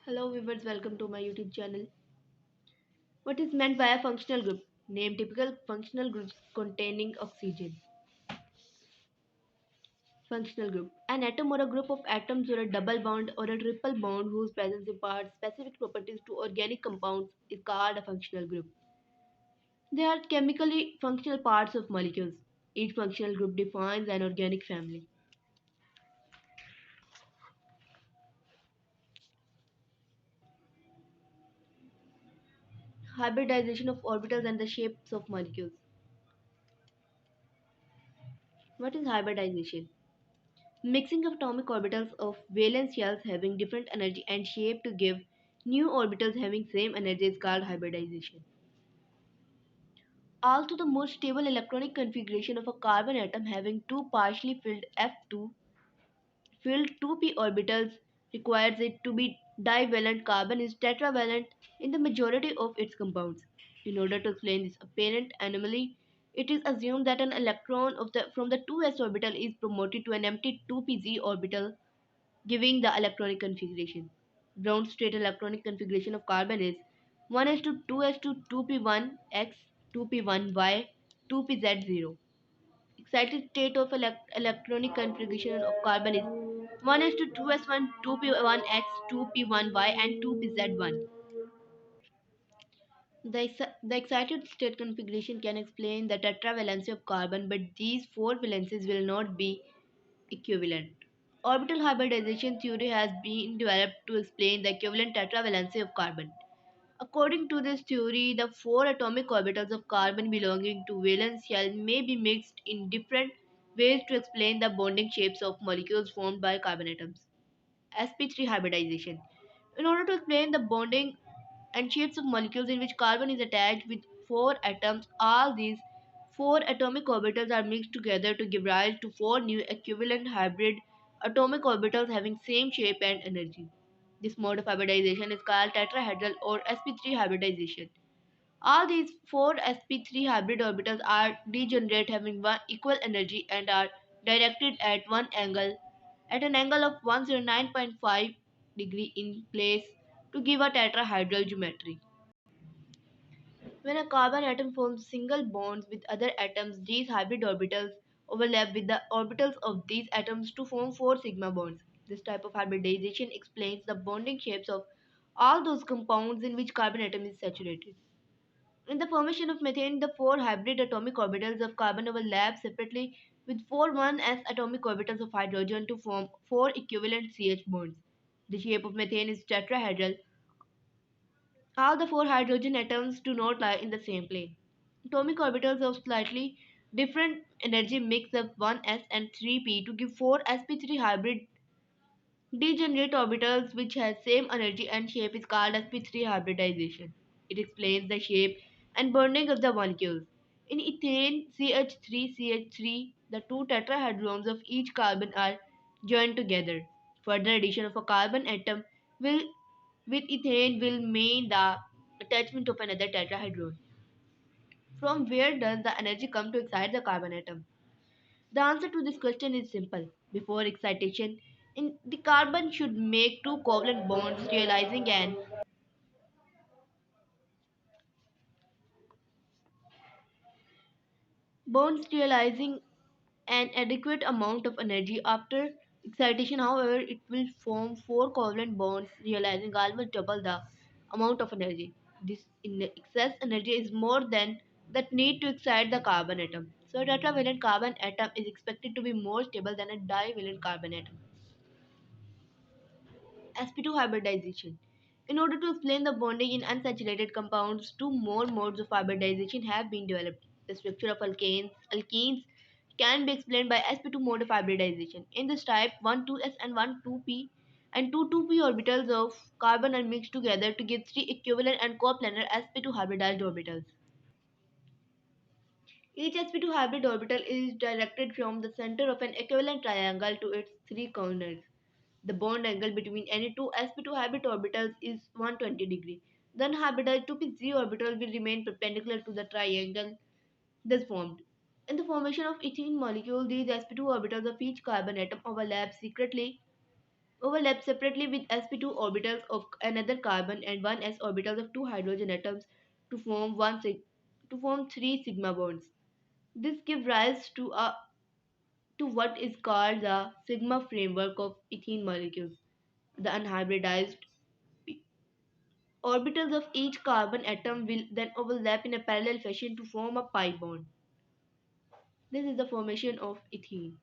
Hello viewers, welcome to my YouTube channel. What is meant by a functional group? Name typical functional groups containing oxygen. Functional group. An atom or a group of atoms or a double bond or a triple bond whose presence imparts specific properties to organic compounds is called a functional group. They are chemically functional parts of molecules. Each functional group defines an organic family. Hybridization of orbitals and the shapes of molecules. What is hybridization? Mixing of atomic orbitals of valence shells having different energy and shape to give new orbitals having same energy is called hybridization. Also, the most stable electronic configuration of a carbon atom having two partially filled F2 filled 2p orbitals requires it to be divalent. Carbon is tetravalent in the majority of its compounds. In order to explain this apparent anomaly, it is assumed that an electron from the 2s orbital is promoted to an empty 2pz orbital, giving the electronic configuration. Ground state electronic configuration of carbon is 1s to 2s to 2p1x, 2p1y, 2pz0. Excited state of electronic configuration of carbon is 1s to 2s1, 2p1x, 2p1y, and 2pz1. The excited state configuration can explain the tetravalency of carbon, but these four valencies will not be equivalent. Orbital hybridization theory has been developed to explain the equivalent tetravalency of carbon. According to this theory, the four atomic orbitals of carbon belonging to valence shell may be mixed in different ways to explain the bonding shapes of molecules formed by carbon atoms. sp3 hybridization. In order to explain the bonding and shapes of molecules in which carbon is attached with four atoms, all these four atomic orbitals are mixed together to give rise to four new equivalent hybrid atomic orbitals having same shape and energy. This mode of hybridization is called tetrahedral or sp3 hybridization. All these four sp3 hybrid orbitals are degenerate having one equal energy and are directed at an angle of 109.5 degree in place to give a tetrahedral geometry. When a carbon atom forms single bonds with other atoms, these hybrid orbitals overlap with the orbitals of these atoms to form four sigma bonds. This type of hybridization explains the bonding shapes of all those compounds in which carbon atom is saturated. In the formation of methane, the four hybrid atomic orbitals of carbon overlap separately with four 1s atomic orbitals of hydrogen to form four equivalent CH bonds. The shape of methane is tetrahedral. All the four hydrogen atoms do not lie in the same plane. Atomic orbitals of slightly different energy mix up 1s and 3p to give four sp3 hybrid degenerate orbitals which has same energy and shape is called sp3 hybridization. It explains the shape and bonding of the molecules. In ethane CH3CH3, the two tetrahedrons of each carbon are joined together. Further addition of a carbon atom will with ethane will mean the attachment of another tetrahedron. From where does the energy come to excite the carbon atom? The answer to this question is simple. Before excitation, the carbon should make two covalent bonds realizing an adequate amount of energy. After excitation, however, it will form four covalent bonds realizing almost double the amount of energy. This in excess energy is more than that need to excite the carbon atom. So a tetravalent carbon atom is expected to be more stable than a divalent carbon atom. sp2 hybridization. In order to explain the bonding in unsaturated compounds, two more modes of hybridization have been developed. The structure of alkenes can be explained by sp2 mode of hybridization. In this type, 1,2s and 1,2p and two 2p orbitals of carbon are mixed together to give three equivalent and coplanar sp2 hybridized orbitals. Each sp2 hybrid orbital is directed from the center of an equivalent triangle to its three corners. The bond angle between any two sp2 hybrid orbitals is 120 degree. The unhybridized 2p orbital will remain perpendicular to the triangle thus formed. In the formation of ethene molecule, these sp2 orbitals of each carbon atom overlap secretly overlap separately with sp2 orbitals of another carbon and one s orbitals of two hydrogen atoms to form to form three sigma bonds. This gives rise to what is called the sigma framework of ethene molecules. The unhybridized orbitals of each carbon atom will then overlap in a parallel fashion to form a pi bond. This is the formation of ethene.